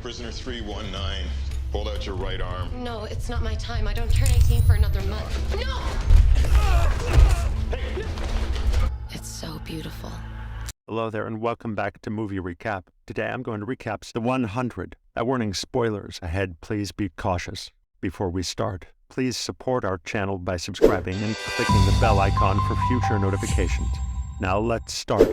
Prisoner 319, hold out your right arm. No, it's not my time. I don't turn 18 for another month. No! It's so beautiful. Hello there and welcome back to Movie Recap. Today I'm going to recap The 100. A warning, spoilers ahead, please be cautious. Before we start, please support our channel by subscribing and clicking the bell icon for future notifications. Now let's start.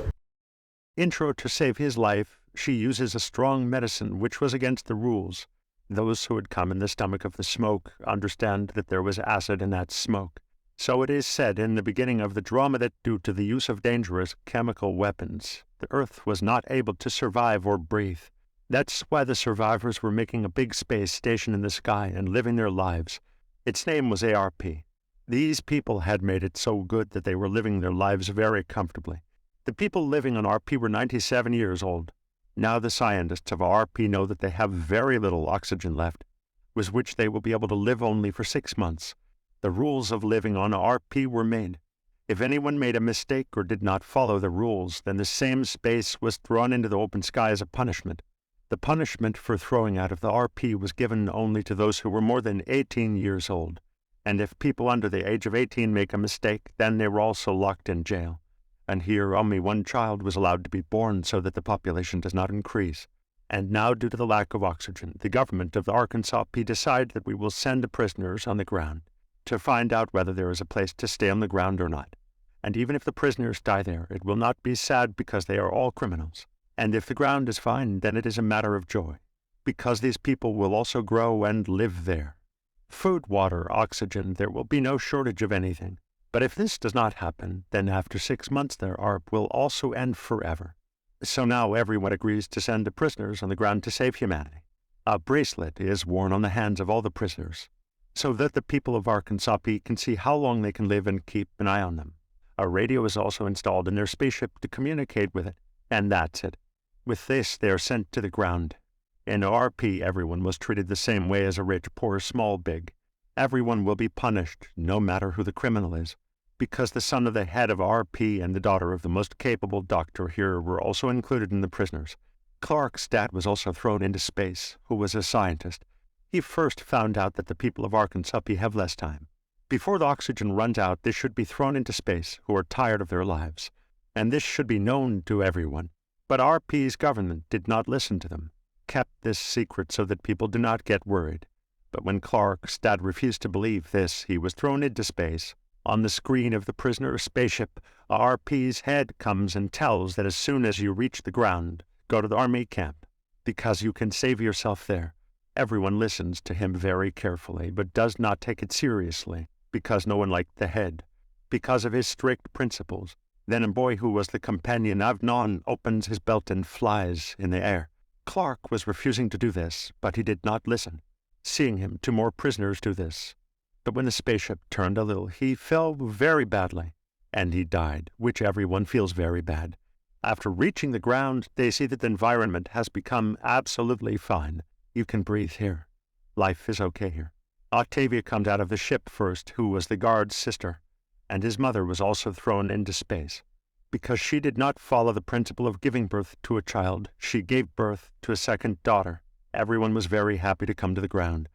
Intro: to save his life, she uses a strong medicine which was against the rules. Those who had come in the stomach of the smoke understand that there was acid in that smoke. So it is said in the beginning of the drama that due to the use of dangerous chemical weapons, the Earth was not able to survive or breathe. That's why the survivors were making a big space station in the sky and living their lives. Its name was ARP. These people had made it so good that they were living their lives very comfortably. The people living on RP were 97 years old. Now the scientists of RP know that they have very little oxygen left, with which they will be able to live only for 6 months. The rules of living on RP were made. If anyone made a mistake or did not follow the rules, then the same space was thrown into the open sky as a punishment. The punishment for throwing out of the RP was given only to those who were more than 18 years old. And if people under the age of 18 make a mistake, then they were also locked in jail. And here only one child was allowed to be born so that the population does not increase. And now, due to the lack of oxygen, the government of the Arkansas P decided that we will send the prisoners on the ground to find out whether there is a place to stay on the ground or not. And even if the prisoners die there, it will not be sad because they are all criminals. And if the ground is fine, then it is a matter of joy, because these people will also grow and live there. Food, water, oxygen, there will be no shortage of anything. But if this does not happen, then after 6 months their ARP will also end forever. So now everyone agrees to send the prisoners on the ground to save humanity. A bracelet is worn on the hands of all the prisoners, so that the people of Arkansas P can see how long they can live and keep an eye on them. A radio is also installed in their spaceship to communicate with it, and that's it. With this, they are sent to the ground. In RP, everyone was treated the same way as a rich, poor, small, big. Everyone will be punished, no matter who the criminal is, because the son of the head of RP and the daughter of the most capable doctor here were also included in the prisoners. Clark's dad was also thrown into space, who was a scientist. He first found out that the people of Arkansas P have less time. Before the oxygen runs out, they should be thrown into space, who are tired of their lives. And this should be known to everyone. But RP's government did not listen to them, kept this secret so that people do not get worried. But when Clark's dad refused to believe this, he was thrown into space. On the screen of the prisoner's spaceship, RP's head comes and tells that as soon as you reach the ground, go to the army camp, because you can save yourself there. Everyone listens to him very carefully, but does not take it seriously, because no one liked the head, because of his strict principles. Then a boy who was the companion of Non opens his belt and flies in the air. Clark was refusing to do this, but he did not listen. Seeing him, 2 more prisoners do this. But when the spaceship turned a little, he fell very badly, and he died, which everyone feels very bad. After reaching the ground, they see that the environment has become absolutely fine. You can breathe here. Life is okay here. Octavia comes out of the ship first, who was the guard's sister, and his mother was also thrown into space. Because she did not follow the principle of giving birth to a child, she gave birth to a second daughter. Everyone was very happy to come to the ground,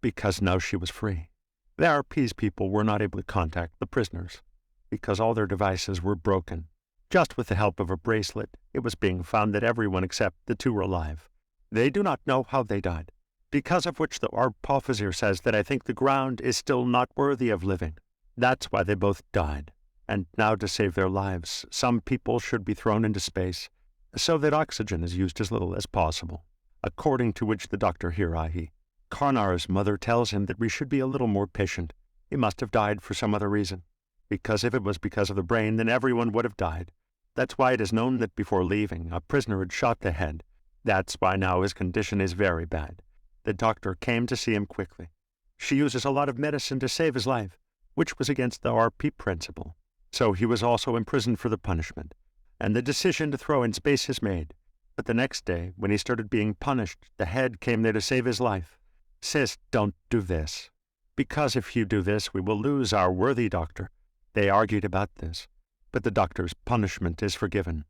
because now she was free. The RP's people were not able to contact the prisoners, because all their devices were broken. Just with the help of a bracelet, it was being found that everyone except the 2 were alive. They do not know how they died, because of which the ARP officer says that I think the ground is still not worthy of living. That's why they both died. And now to save their lives, some people should be thrown into space, so that oxygen is used as little as possible. According to which the doctor here, i.e. Karnar's mother, tells him that we should be a little more patient. He must have died for some other reason, because if it was because of the brain, then everyone would have died. That's why it is known that before leaving, a prisoner had shot the head. That's why now his condition is very bad. The doctor came to see him quickly. She uses a lot of medicine to save his life, which was against the RP principle. So he was also imprisoned for the punishment, and the decision to throw in space is made. But the next day, when he started being punished, the head came there to save his life. Says, don't do this, because if you do this, we will lose our worthy doctor. They argued about this, but the doctor's punishment is forgiven.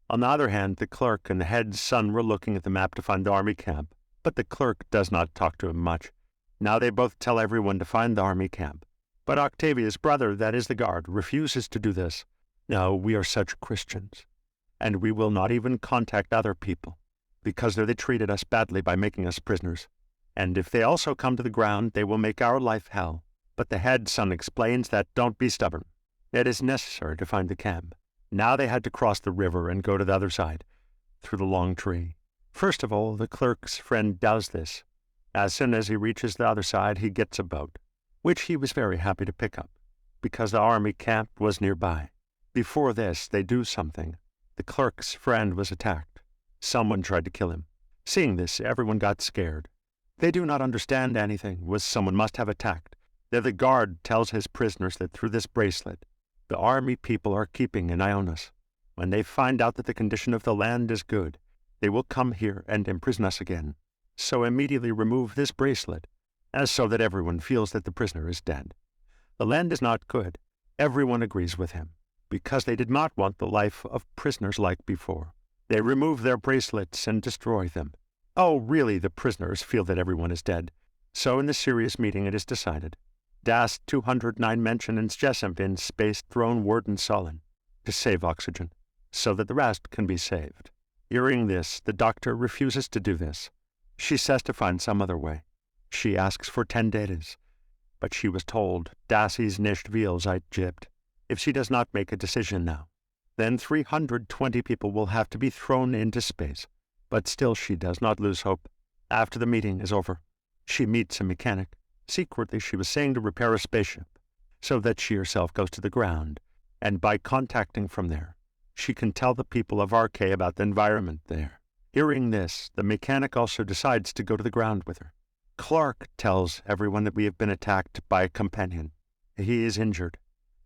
On the other hand, the clerk and the head's son were looking at the map to find the army camp. But the clerk does not talk to him much. Now they both tell everyone to find the army camp. But Octavia's brother, that is the guard, refuses to do this. No, we are such Christians, and we will not even contact other people, because they treated us badly by making us prisoners. And if they also come to the ground, they will make our life hell. But the head son explains that don't be stubborn. It is necessary to find the camp. Now they had to cross the river and go to the other side, through the long tree. First of all, the clerk's friend does this. As soon as he reaches the other side, he gets a boat, which he was very happy to pick up, because the army camp was nearby. Before this, they do something. The clerk's friend was attacked. Someone tried to kill him. Seeing this, everyone got scared. They do not understand anything, someone must have attacked. Then the guard tells his prisoners that through this bracelet, the army people are keeping an eye on us. When they find out that the condition of the land is good, they will come here and imprison us again. So immediately remove this bracelet, as so that everyone feels that the prisoner is dead. The land is not good. Everyone agrees with him, because they did not want the life of prisoners like before. They remove their bracelets and destroy them. Oh, really, the prisoners feel that everyone is dead. So in the serious meeting it is decided. Das 209 Menschen ins Jessamp in space thrown Worden sollen, to save oxygen, so that the rest can be saved. Hearing this, the doctor refuses to do this. She says to find some other way. She asks for 10 days, but she was told, Das ist nicht viel Zeit gibt, if she does not make a decision now. Then 320 people will have to be thrown into space. But still she does not lose hope. After the meeting is over, she meets a mechanic. Secretly she was saying to repair a spaceship, so that she herself goes to the ground, and by contacting from there, she can tell the people of RK about the environment there. Hearing this, the mechanic also decides to go to the ground with her. Clark tells everyone that we have been attacked by a companion. He is injured,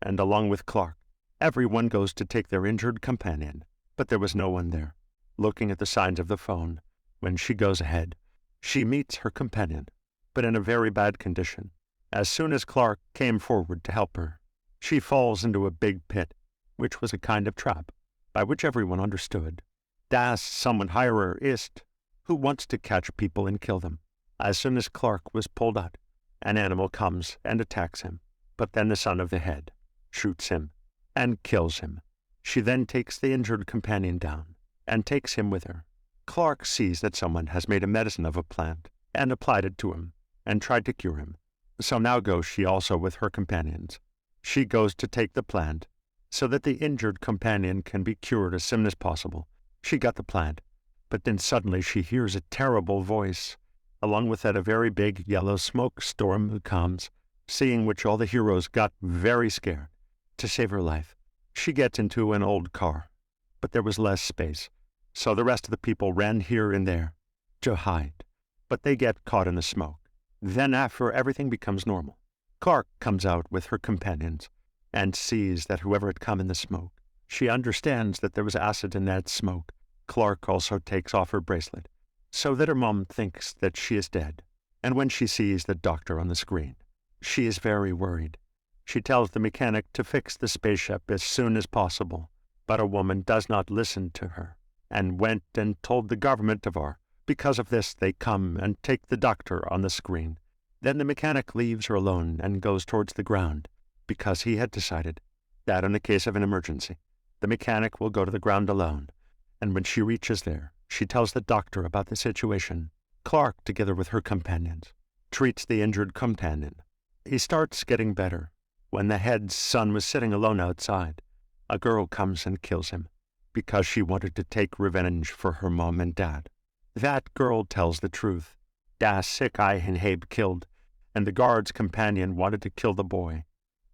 and along with Clark, everyone goes to take their injured companion, but there was no one there. Looking at the signs of the phone, when she goes ahead, she meets her companion, but in a very bad condition. As soon as Clark came forward to help her, she falls into a big pit, which was a kind of trap, by which everyone understood. Das someone higher ist, who wants to catch people and kill them. As soon as Clark was pulled out, an animal comes and attacks him, but then the son of the head shoots him and kills him. She then takes the injured companion down and takes him with her. Clark sees that someone has made a medicine of a plant and applied it to him and tried to cure him. So now goes she also with her companions. She goes to take the plant so that the injured companion can be cured as soon as possible. She got the plant, but then suddenly she hears a terrible voice. Along with that, a very big yellow smoke storm comes, seeing which all the heroes got very scared. To save her life, she gets into an old car, but there was less space, so the rest of the people ran here and there to hide, but they get caught in the smoke. Then after everything becomes normal, Clark comes out with her companions and sees that whoever had come in the smoke, she understands that there was acid in that smoke. Clark also takes off her bracelet, so that her mom thinks that she is dead. And when she sees the doctor on the screen, she is very worried. She tells the mechanic to fix the spaceship as soon as possible, but a woman does not listen to her, and went and told the government of R. Because of this, they come and take the doctor on the screen. Then the mechanic leaves her alone and goes towards the ground, because he had decided that in the case of an emergency, the mechanic will go to the ground alone. And when she reaches there, she tells the doctor about the situation. Clark, together with her companions, treats the injured companion. He starts getting better. When the head's son was sitting alone outside, a girl comes and kills him, because she wanted to take revenge for her mom and dad. That girl tells the truth. Das sick I and Habe killed, and the guard's companion wanted to kill the boy.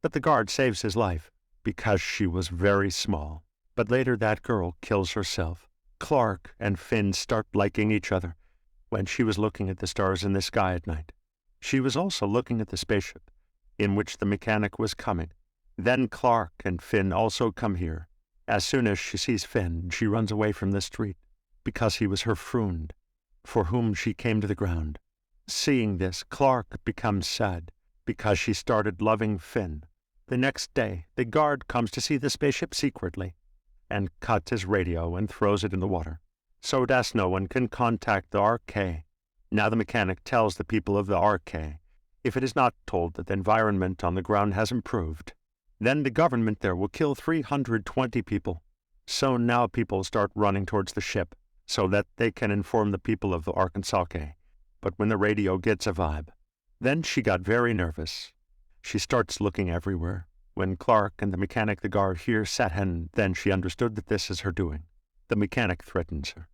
But the guard saves his life, because she was very small. But later that girl kills herself. Clark and Finn start liking each other when she was looking at the stars in the sky at night. She was also looking at the spaceship, in which the mechanic was coming. Then Clark and Finn also come here. As soon as she sees Finn, she runs away from the street, because he was her friend, for whom she came to the ground. Seeing this, Clark becomes sad, because she started loving Finn. The next day, the guard comes to see the spaceship secretly, and cuts his radio and throws it in the water, so that no one can contact the RK. Now the mechanic tells the people of the RK, if it is not told that the environment on the ground has improved, then the government there will kill 320 people. So now people start running towards the ship so that they can inform the people of the Arkansas. But when the radio gets a vibe, then she got very nervous. She starts looking everywhere. When Clark and the mechanic the guard hear Satan, then she understood that this is her doing. The mechanic threatens her,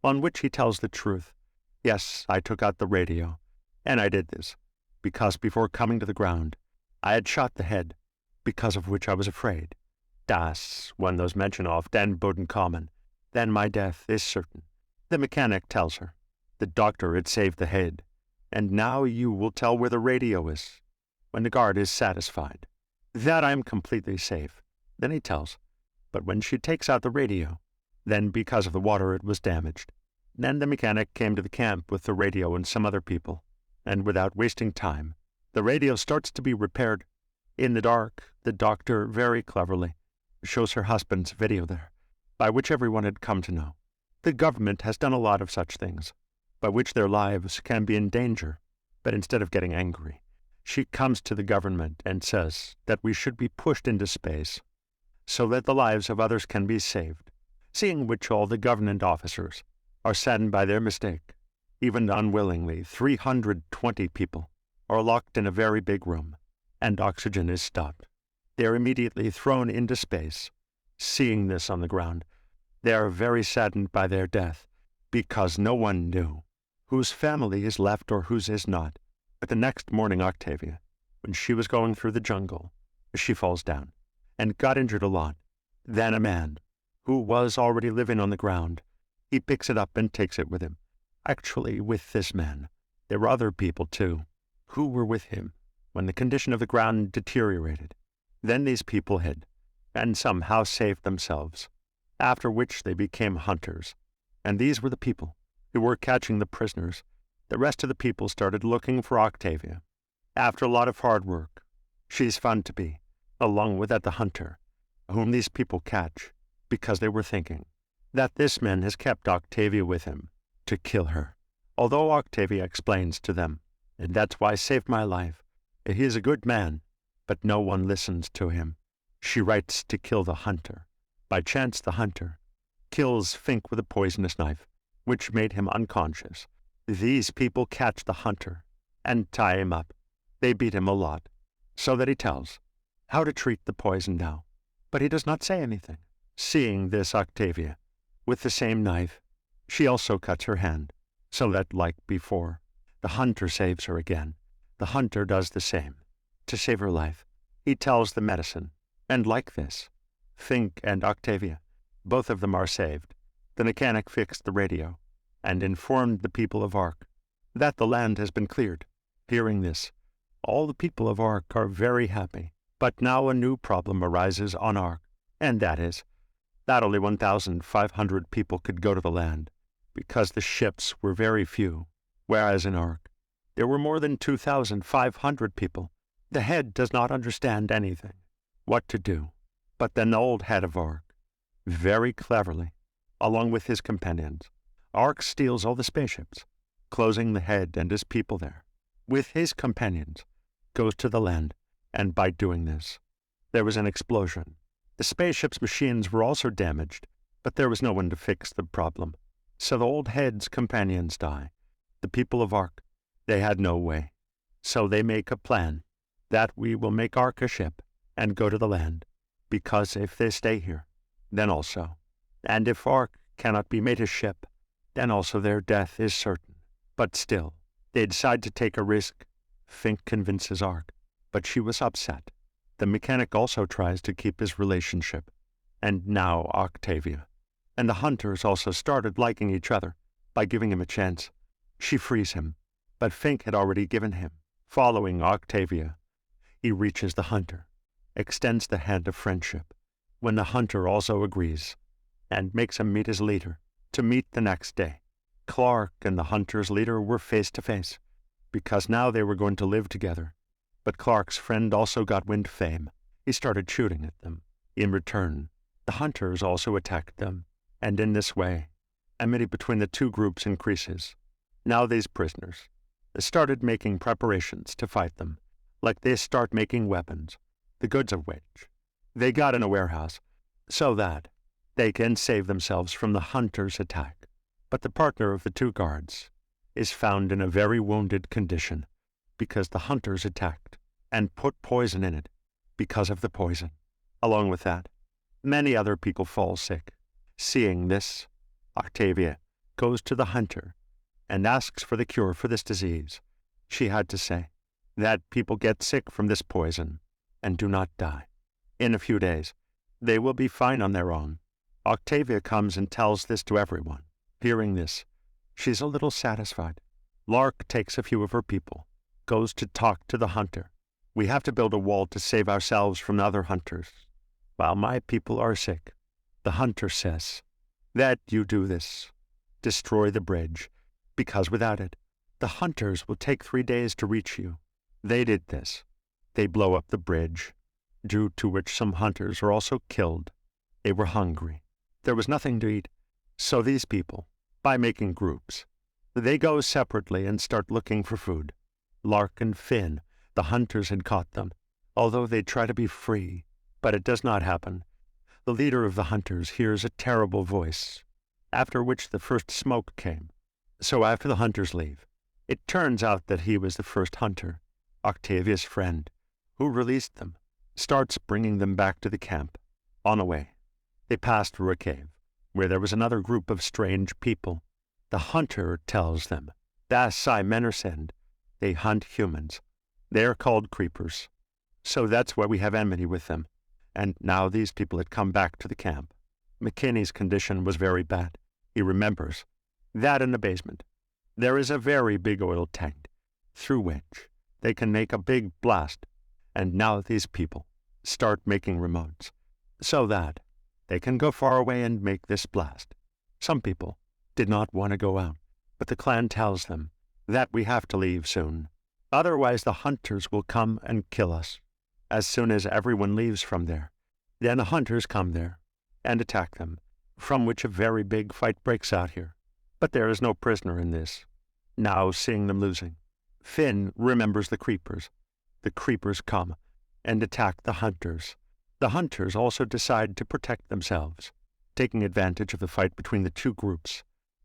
on which he tells the truth. Yes, I took out the radio, and I did this, because before coming to the ground, I had shot the head, because of which I was afraid. Das, when those mention of den Boden kommen, then my death is certain. The mechanic tells her. The doctor had saved the head, and now you will tell where the radio is. When the guard is satisfied, that I am completely safe, then he tells. But when she takes out the radio, then because of the water it was damaged. Then the mechanic came to the camp with the radio and some other people, and without wasting time, the radio starts to be repaired. In the dark, the doctor very cleverly shows her husband's video there, by which everyone had come to know. The government has done a lot of such things, by which their lives can be in danger, but instead of getting angry, she comes to the government and says that we should be pushed into space, so that the lives of others can be saved, seeing which all the government officers are saddened by their mistake. Even unwillingly, 320 people are locked in a very big room, and oxygen is stopped. They are immediately thrown into space. Seeing this on the ground, they are very saddened by their death, because no one knew whose family is left or whose is not. But the next morning, Octavia, when she was going through the jungle, she falls down, and got injured a lot. Then a man, who was already living on the ground, he picks it up and takes it with him. Actually, with this man, there were other people too, who were with him when the condition of the ground deteriorated. Then these people hid, and somehow saved themselves, after which they became hunters. And these were the people who were catching the prisoners. The rest of the people started looking for Octavia. After a lot of hard work, she's fun to be, along with the hunter, whom these people catch, because they were thinking that this man has kept Octavia with him to kill her. Although Octavia explains to them, and that's why I saved my life. He is a good man, but no one listens to him. She writes to kill the hunter. By chance, the hunter kills Fink with a poisonous knife, which made him unconscious. These people catch the hunter and tie him up. They beat him a lot, so that he tells how to treat the poison now. But he does not say anything. Seeing this Octavia, with the same knife, she also cuts her hand, so that, like before, the hunter saves her again. The hunter does the same. To save her life, he tells the medicine, and like this, Fink and Octavia, both of them are saved. The mechanic fixed the radio, and informed the people of Ark that the land has been cleared. Hearing this, all the people of Ark are very happy. But now a new problem arises on Ark, and that is that only 1,500 people could go to the land, because the ships were very few, whereas in Ark there were more than 2,500 people. The head does not understand anything, what to do. But then the old head of Ark, very cleverly, along with his companions, Ark steals all the spaceships, closing the head and his people there. With his companions, goes to the land, and by doing this, there was an explosion. The spaceship's machines were also damaged, but there was no one to fix the problem. So the old head's companions die. The people of Ark, they had no way. So they make a plan that we will make Ark a ship and go to the land, because if they stay here, then also. And if Ark cannot be made a ship, then also their death is certain. But still, they decide to take a risk. Fink convinces Ark, but she was upset. The mechanic also tries to keep his relationship. And now Octavia. And the hunters also started liking each other by giving him a chance. She frees him, but Fink had already given him. Following Octavia, he reaches the hunter, extends the hand of friendship, when the hunter also agrees, and makes him meet his leader, to meet the next day. Clark and the hunter's leader were face to face, because now they were going to live together. But Clark's friend also got wind of fame. He started shooting at them. In return, the hunters also attacked them, and in this way, enmity between the two groups increases. Now these prisoners started making preparations to fight them, like they start making weapons, the goods of which they got in a warehouse, so that they can save themselves from the hunters' attack. But the partner of the two guards is found in a very wounded condition because the hunters attacked and put poison in it because of the poison. Along with that, many other people fall sick. Seeing this, Octavia goes to the hunter and asks for the cure for this disease. She had to say that people get sick from this poison and do not die. In a few days, they will be fine on their own. Octavia comes and tells this to everyone. Hearing this, she's a little satisfied. Lark takes a few of her people, goes to talk to the hunter. We have to build a wall to save ourselves from other hunters. While my people are sick, the hunter says that you do this. Destroy the bridge, because without it, the hunters will take 3 days to reach you. They did this. They blow up the bridge, due to which some hunters are also killed. They were hungry. There was nothing to eat. So these people, by making groups, they go separately and start looking for food. Lark and Finn, the hunters had caught them, although they try to be free, but it does not happen. The leader of the hunters hears a terrible voice, after which the first smoke came. So after the hunters leave, it turns out that he was the first hunter, Octavia's friend, who released them, starts bringing them back to the camp. On the way, they passed through a cave, where there was another group of strange people. The hunter tells them that Mennersend, they hunt humans. They are called creepers. So that's why we have enmity with them. And now these people had come back to the camp. McKinney's condition was very bad. He remembers that in the basement, there is a very big oil tank, through which they can make a big blast. And now these people start making remotes, so that they can go far away and make this blast. Some people did not want to go out, but the clan tells them that we have to leave soon. Otherwise the hunters will come and kill us. As soon as everyone leaves from there, then the hunters come there and attack them, from which a very big fight breaks out here. But there is no prisoner in this. Now, seeing them losing, Finn remembers the creepers. The creepers come and attack the hunters. The hunters also decide to protect themselves. Taking advantage of the fight between the two groups,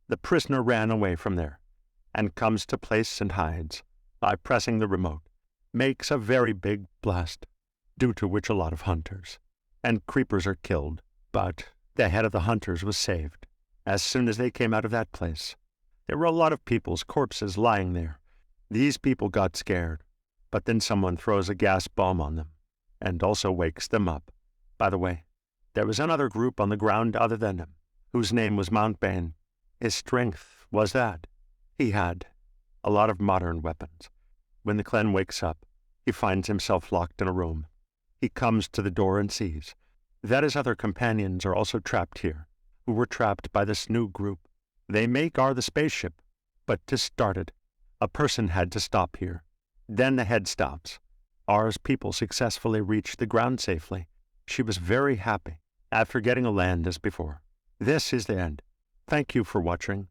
the prisoner ran away from there and comes to place and hides by pressing the remote, makes a very big blast, due to which a lot of hunters and creepers are killed. But the head of the hunters was saved. As soon as they came out of that place, there were a lot of people's corpses lying there. These people got scared, but then someone throws a gas bomb on them and also wakes them up. By the way, there was another group on the ground other than him, whose name was Mountbain. His strength was that he had a lot of modern weapons. When the clan wakes up, he finds himself locked in a room. He comes to the door and sees that his other companions are also trapped here, who were trapped by this new group. They may guard the spaceship, but to start it, a person had to stop here. Then the head stops. Ours people successfully reached the ground safely. She was very happy after getting a land as before. This is the end. Thank you for watching.